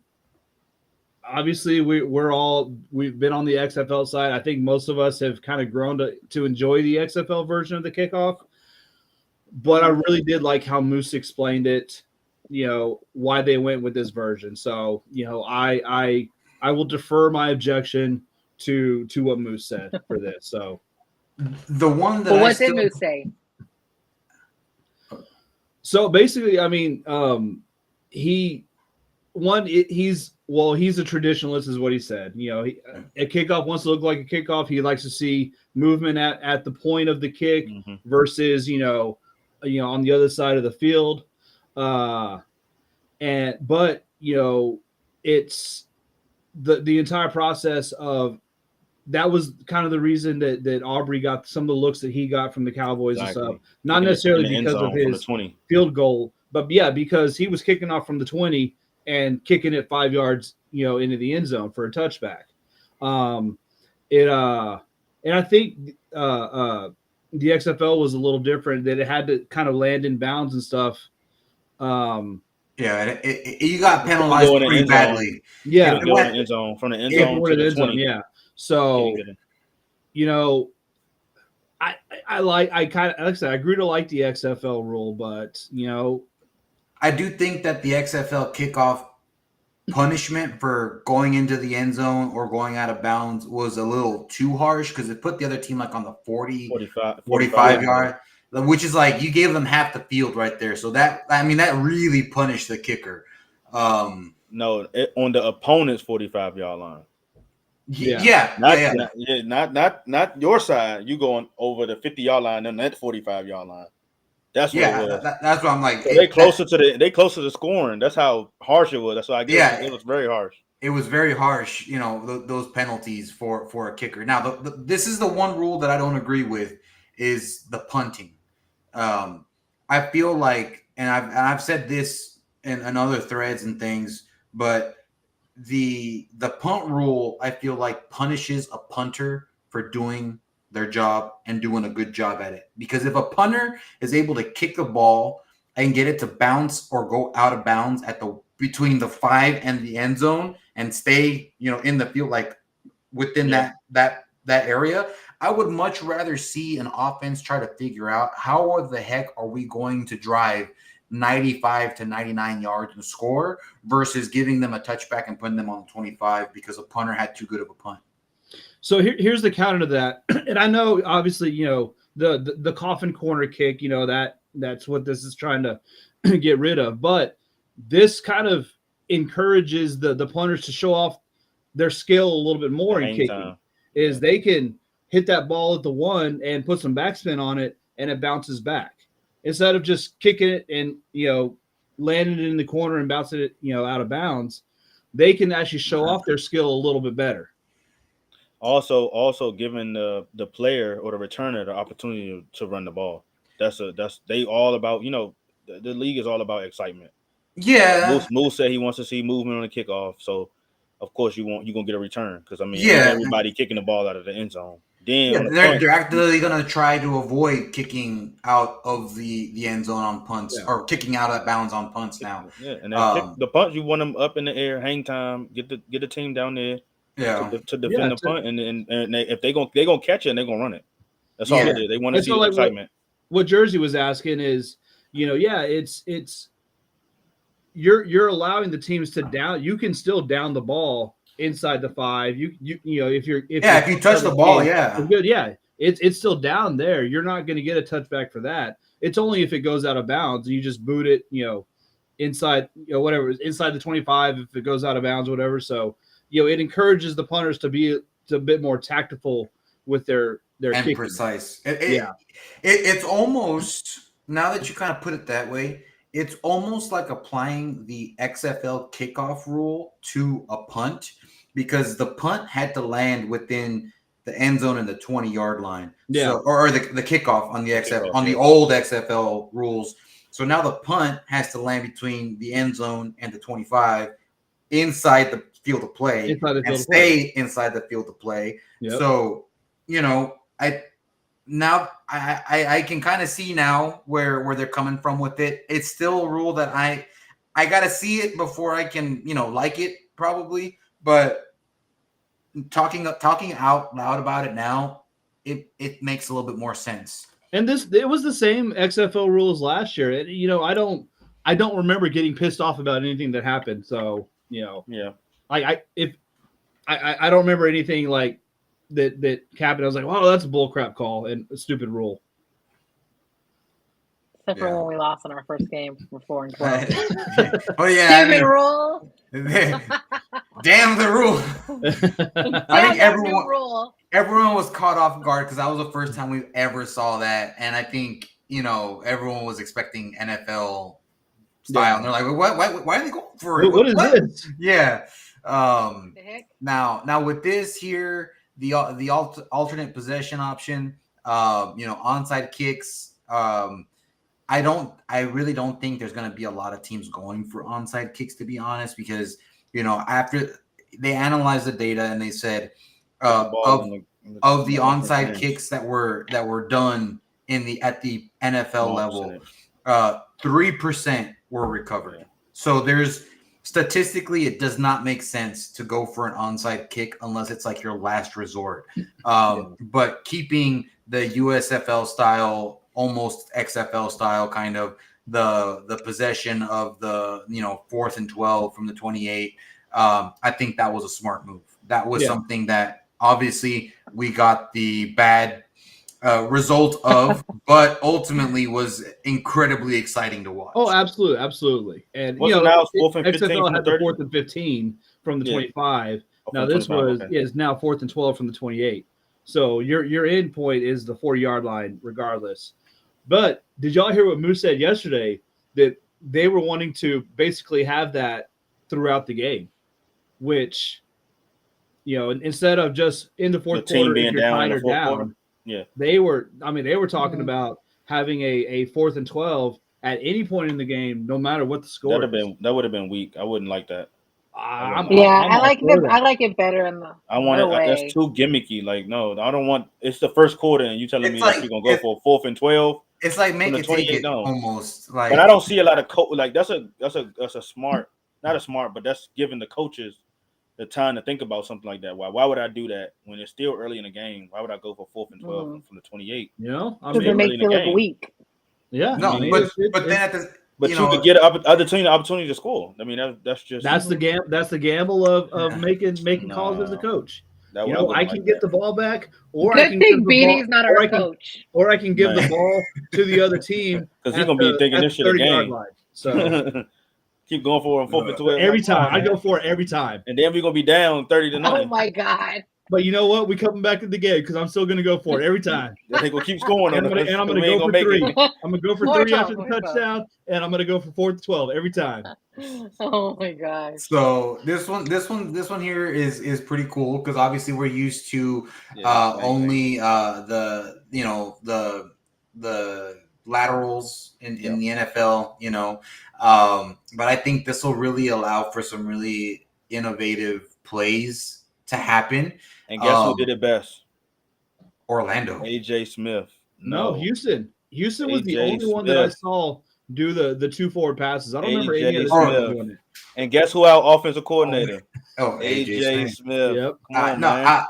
obviously we've been on the XFL side. I think most of us have kind of grown to enjoy the XFL version of the kickoff. But I really did like how Moose explained it, you know, why they went with this version. So, you know, I will defer my objection to what Moose said for this. So the one that what did Moose say? So basically, I mean, he's a traditionalist is what he said. You know, a kickoff wants to look like a kickoff. He likes to see movement at the point of the kick versus, you know, on the other side of the field. But you know, it's the entire process of that was kind of the reason that Aubrey got some of the looks that he got from the Cowboys and stuff. Not necessarily because of his field goal, but because he was kicking off from the 20 and kicking it 5 yards, you know, into the end zone for a touchback. And I think the XFL was a little different, that it had to kind of land in bounds and stuff. Yeah, you got penalized pretty badly. Yeah, go in the end zone from the end zone to the 20. Yeah, so I kind of, like I said, I grew to like the XFL rule, but I do think that the XFL kickoff punishment for going into the end zone or going out of bounds was a little too harsh because it put the other team like on the 45 yard, which is like you gave them half the field right there. So that really punished the kicker. On the opponent's 45-yard line. Not your side. You going over the 50-yard line and that 45-yard line. That's what it was. That's what I'm like. So they closer to scoring. That's how harsh it was. That's why I guess it was very harsh. It was very harsh, those penalties for a kicker. Now, this is the one rule that I don't agree with is the punting. I feel like, and I've said this in other threads and things, but the punt rule I feel like punishes a punter for doing their job and doing a good job at it. Because if a punter is able to kick the ball and get it to bounce or go out of bounds at between the 5 and the end zone and stay, in the field, like within that area, I would much rather see an offense try to figure out how the heck are we going to drive 95 to 99 yards and score versus giving them a touchback and putting them on the 25 because a punter had too good of a punt. So here's the counter to that. And I know, obviously, the coffin corner kick, that's what this is trying to get rid of. But this kind of encourages the punters to show off their skill a little bit more in kicking. Is they can hit that ball at the 1 and put some backspin on it, and it bounces back. Instead of just kicking it and, landing it in the corner and bouncing it, out of bounds, they can actually show off their skill a little bit better. Also giving the player or the returner the opportunity to run the ball. They all about, the league is all about excitement. Yeah. Moose said he wants to see movement on the kickoff. So of course you're gonna get a return because everybody kicking the ball out of the end zone. Then they're actively gonna try to avoid kicking out of the end zone on punts or kicking out of bounds on punts now. Yeah, and the punts you want them up in the air, hang time, get the team down there. To defend the punt, and if they're gonna catch it and they're gonna run it. That's all it is. They want to see the excitement. What Jersey was asking is, it's you're allowing the teams to down. You can still down the ball inside the 5. If you touch the ball, good. Yeah, it's still down there. You're not going to get a touchback for that. It's only if it goes out of bounds and you just boot it, inside, whatever, inside the 25. If it goes out of bounds, whatever. So. It encourages the punters to be a bit more tactful with their and kicking. Precise. It's almost, now that you kind of put it that way, it's almost like applying the XFL kickoff rule to a punt because the punt had to land within the end zone and the 20-yard line. Yeah. So, or the kickoff on the XFL on the old XFL rules. So now the punt has to land between the end zone and the 25 inside the field of play and stay inside the field of play. Yep. So, I can kind of see now where they're coming from with it. It's still a rule that I got to see it before I can, like it probably, but talking out loud about it now, it makes a little bit more sense. And it was the same XFL rules last year. I don't remember getting pissed off about anything that happened. So, I don't remember anything like that happened. I was like, "Wow, that's a bullcrap call and a stupid rule." Except for when we lost in our first game for 4-12. Oh yeah, stupid rule. Damn the rule. I think everyone was caught off guard because that was the first time we ever saw that, and I think everyone was expecting NFL style, and they're like, why are they going for it? What is this? Yeah. Now with this here, the alternate possession option, onside kicks. I really don't think there's going to be a lot of teams going for onside kicks, to be honest, because after they analyzed the data and they said of the onside kicks that were done at the NFL level, 3% were recovered. So there's statistically, it does not make sense to go for an onside kick unless it's like your last resort. But keeping the USFL style, almost XFL style, kind of the possession of the 4th and 12 from the 28, I think that was a smart move. That was something that obviously we got the bad result of, but ultimately was incredibly exciting to watch. Oh, absolutely. And now it's 4th and 15 XFL from had the the 30? 4th and 15 from the 25. Now from this 25, is now 4th and 12 from the 28. So your end point is the 4-yard line, regardless. But did y'all hear what Moose said yesterday? That they were wanting to basically have that throughout the game, which instead of just in the fourth quarter, if you're tied or down, they were talking about having a 4th and 12 at any point in the game, no matter what the score. That would have been weak. I wouldn't like that. I like it better in the. That's too gimmicky. Like, no, I don't want. It's the first quarter, and you telling me that you're gonna go for a 4th and 12. It's like make it take it almost like. But I don't see a lot of like that's a smart, not a smart, but that's giving the coaches the time to think about something like that. Why would I do that when it's still early in the game? Why would I go for 4th and 12 from the 28? Because it makes it look weak. Yeah, no, but then at the. But you could get the opportunity to score. I mean, that's the gamble of making calls as a coach. I can get the ball back, or I can give Beanie's not our coach, or I can give the ball to the other team because he's gonna be thinking this shit a game. So keep going for it on 4th and 12 every time. I go for it every time, and then we're gonna be down 30-0. Oh my god! But you know what? We coming back to the game because I'm still going to go for it every time. I think we'll keep scoring on it. And I'm going to go for 3. I'm going to go for 3 after the touchdown, and I'm going to go for 4th and 12 every time. Oh my gosh! So this one here is pretty cool because obviously we're used to only the laterals in the NFL, but I think this will really allow for some really innovative plays to happen. And guess who did it best? Orlando. AJ Smith. No, Houston. Houston was the only one that I saw do the 2 forward passes. I don't remember any other doing it. And guess who our offensive coordinator? AJ Smith. Yep.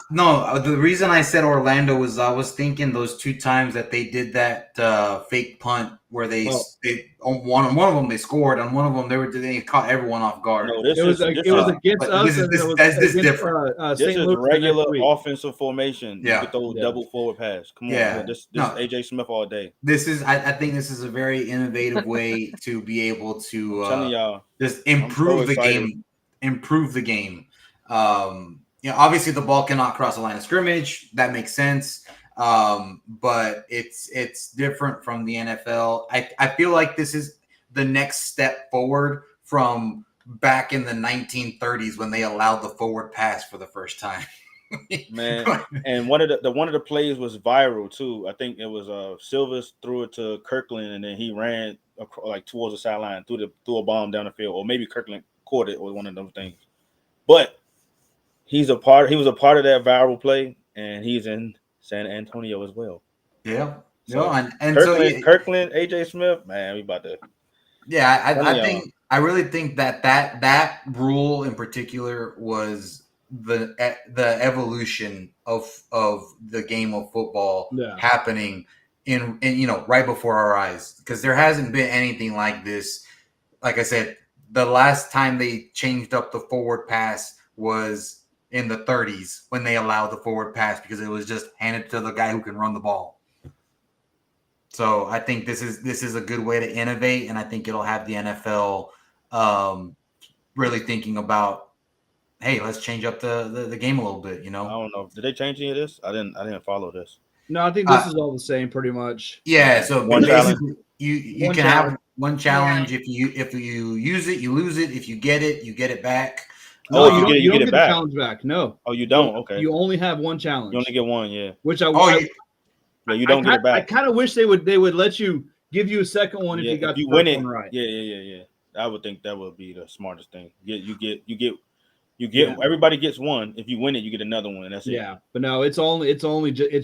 No. The reason I said Orlando was I was thinking those 2 times that they did that fake punt where they on one of them they scored, on one of them they caught everyone off guard. No, it was against us. This is different. This is regular offensive formation. You could throw double forward pass. Come on, this is AJ Smith all day. This is I think this is a very innovative way to be able to just improve the game. Improve the game. Obviously the ball cannot cross the line of scrimmage. That makes sense. But it's different from the NFL. I feel like this is the next step forward from back in the 1930s when they allowed the forward pass for the first time. Man, and one of the plays was viral too. I think it was Silvers threw it to Kirkland, and then he ran like towards the sideline, threw a bomb down the field, or maybe Kirkland caught it, or one of those things. But he was a part of that viral play, and he's in San Antonio as well. Yeah. So, Kirkland, AJ Smith, man, we about to. Yeah, I really think that rule in particular was the evolution of the game of football happening in right before our eyes, because there hasn't been anything like this. Like I said, the last time they changed up the forward pass was in the 30s when they allowed the forward pass because it was just handed to the guy who can run the ball. So I think this is a good way to innovate, and I think it'll have the NFL really thinking about, hey, let's change up the game a little bit. I don't know. Did they change any of this? I didn't follow this. No, I think this is all the same, pretty much. Yeah. So one challenge. You can have one challenge. If you use it, you lose it. If you get it, you get it back. No, you don't get a challenge back. No. Oh, you don't? Okay. You only have one challenge. You only get one, yeah. Which you don't get it back. I kind of wish they would let you give you a second one if you got the first one right. Yeah. I would think that would be the smartest thing. You get You get everybody gets one. If you win it, you get another one, and that's it. Yeah, but no, it's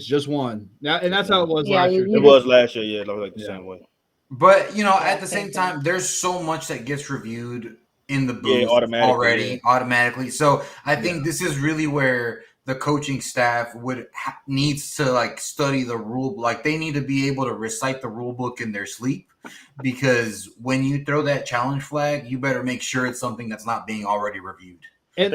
just one. Now, and that's how it was last year. It was last year, yeah, like the same way. But at the same time, there's so much that gets reviewed in the booth automatically. So I think this is really where the coaching staff needs to like study the rule. Like they need to be able to recite the rule book in their sleep, because when you throw that challenge flag, you better make sure it's something that's not being already reviewed. And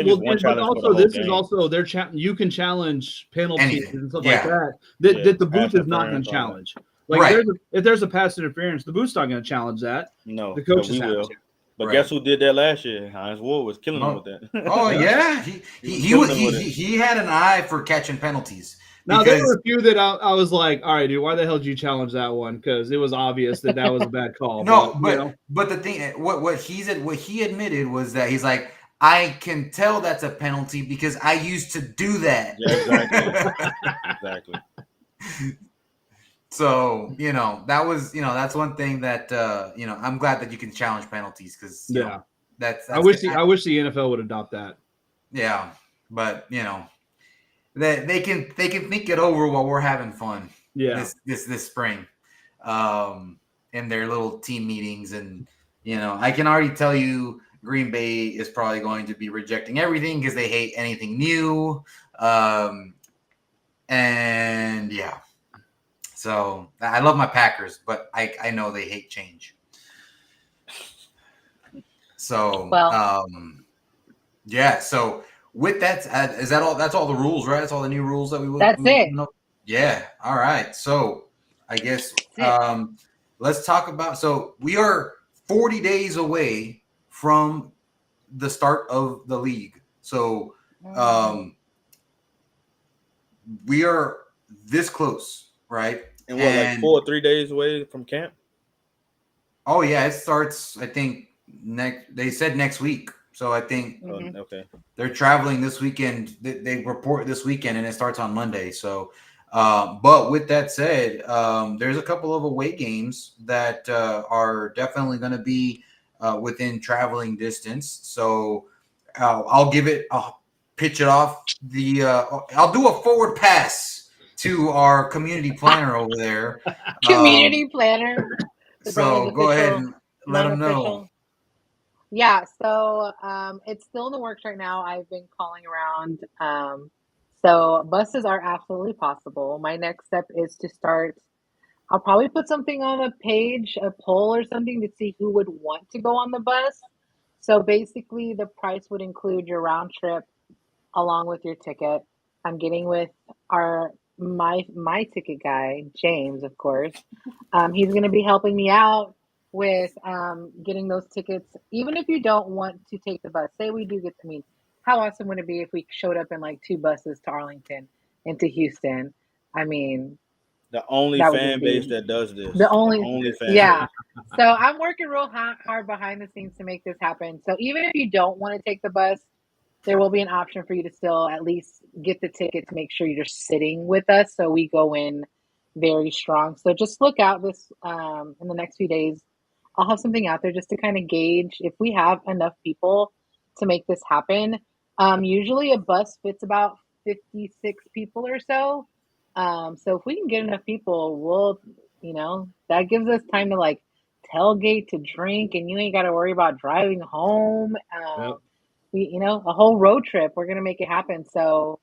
also, this is also their you can challenge penalties and stuff like that. That the booth is not going to challenge. Like if there's a pass interference, the booth's not going to challenge that. No, the coaches will. But guess who did that last year? Hines Ward was killing him with that. Oh yeah, he had an eye for catching penalties. Now there were a few that I was like, all right, dude, why the hell did you challenge that one? Because it was obvious that was a bad call. But the thing, what he admitted was that he's like, I can tell that's a penalty because I used to do that. Yeah, exactly. So, that was, that's one thing that, I'm glad that you can challenge penalties because, that's I wish the NFL would adopt that. Yeah. But, they can think it over while we're having fun. Yeah. This spring, in their little team meetings. And, I can already tell you Green Bay is probably going to be rejecting everything because they hate anything new. And yeah. So I love my Packers, but I know they hate change. So, So with that, is that all? That's all the rules, right? That's all the new rules that we will. That's it. Yeah. All right. So I guess let's talk about. So we are 40 days away from the start of the league. So we are this close, right? And what, like 4 or 3 days away from camp? Oh yeah, it starts. I think they said next week. So I think they're traveling this weekend. They report this weekend, and it starts on Monday. So, but with that said, there's a couple of away games that are definitely going to be within traveling distance. So I'll pitch it off. I'll do a forward pass to our community planner over there. Community planner. So go ahead and let them know. Yeah, so it's still in the works right now. I've been calling around. So buses are absolutely possible. My next step is to start. I'll probably put something on a page, a poll or something to see who would want to go on the bus. So basically the price would include your round trip along with your ticket. I'm getting with my ticket guy, James, of course. He's going to be helping me out with getting those tickets. Even if you don't want to take the bus, say we do get to how awesome would it be if we showed up in like 2 buses to Arlington and to Houston? I mean, the only fan base that does this. The only fan base. So I'm working real hard behind the scenes to make this happen. So even if you don't want to take the bus, there will be an option for you to still at least get the ticket to make sure you're sitting with us. So we go in very strong. So just look out this in the next few days. I'll have something out there just to kind of gauge if we have enough people to make this happen. Usually a bus fits about 56 people or so. So if we can get enough people, we'll, that gives us time to like tailgate, to drink, and you ain't got to worry about driving home. A whole road trip. We're going to make it happen. So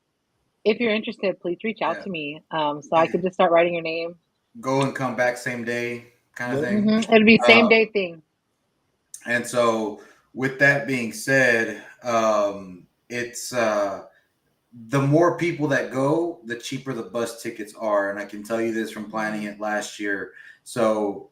if you're interested, please reach out to me. So I could just start writing your name. Go and come back same day kind of thing. Mm-hmm. It'll be same day thing. And so with that being said, it's the more people that go, the cheaper the bus tickets are. And I can tell you this from planning it last year. So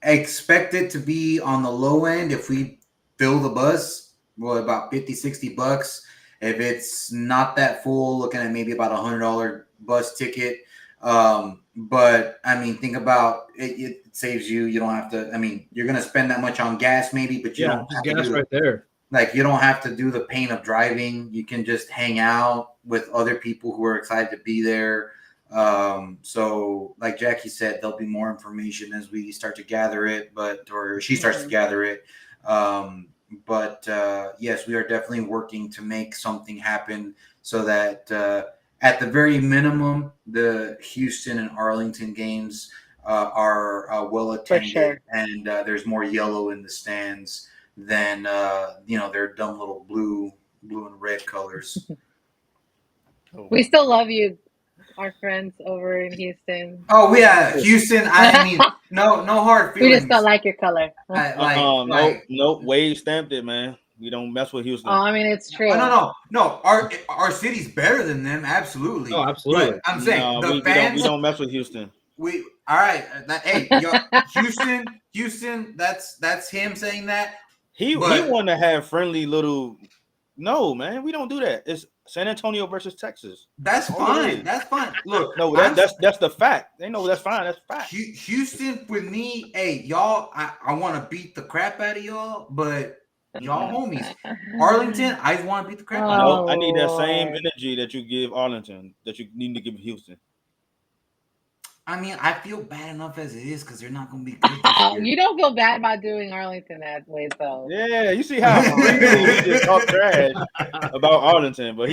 expect it to be on the low end. If we fill the bus, about $50-$60. If it's not that full, looking at maybe about $100 bus ticket. But I mean, think about it. It saves you. You don't have to. I mean, you're gonna spend that much on gas, maybe, but you don't have gas right there. Like you don't have to do the pain of driving. You can just hang out with other people who are excited to be there. So like Jackie said, there'll be more information as we start to gather it, or she starts to gather it. But yes, we are definitely working to make something happen so that at the very minimum, the Houston and Arlington games are well attended, and there's more yellow in the stands than their dumb little blue and red colors. We still love you, our friends over in Houston. Oh yeah, Houston. I mean, no hard feelings. We just don't like your color. No, Wade stamped it, man. We don't mess with Houston. Oh, I mean, it's true. No. Our city's better than them, absolutely. Oh, absolutely. But I'm saying the fans. We don't mess with Houston. All right. Houston. That's him saying that. He wanted to have friendly little. No, man, we don't do that. It's San Antonio versus Texas. That's fine. That's fine. Look, no, that's the fact. They know that's fine. That's fact. Houston with me, hey, y'all. I want to beat the crap out of y'all, but y'all homies. Arlington, I just want to beat the crap out of y'all. I need that same energy that you give Arlington that you need to give Houston. I mean, I feel bad enough as it is because they're not going to be good. You don't feel bad about doing Arlington that way, though. Yeah, you see how freely we just talk trash about Arlington, but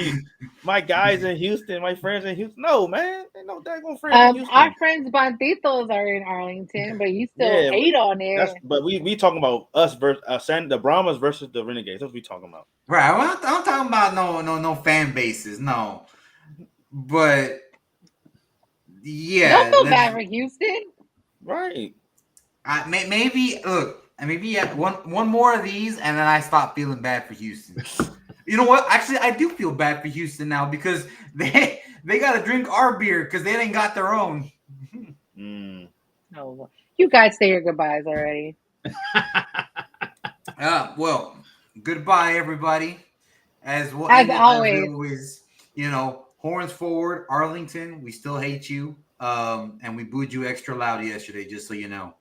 my guys in Houston, my friends in Houston. No, man, ain't no daggone friends in Houston. Our friends Banditos are in Arlington, but you still hate on it. But we talking about us versus the Brahmas versus the Renegades. That's what we talking about. Right. I'm talking about no fan bases, no. But. Yeah, don't feel bad for Houston, right? Maybe one more of these, and then I stop feeling bad for Houston. You know what? Actually, I do feel bad for Houston now because they got to drink our beer because they ain't got their own. Oh, you guys say your goodbyes already. Well, goodbye, everybody. As always, horns forward, Arlington. We still hate you, and we booed you extra loud yesterday, just so you know.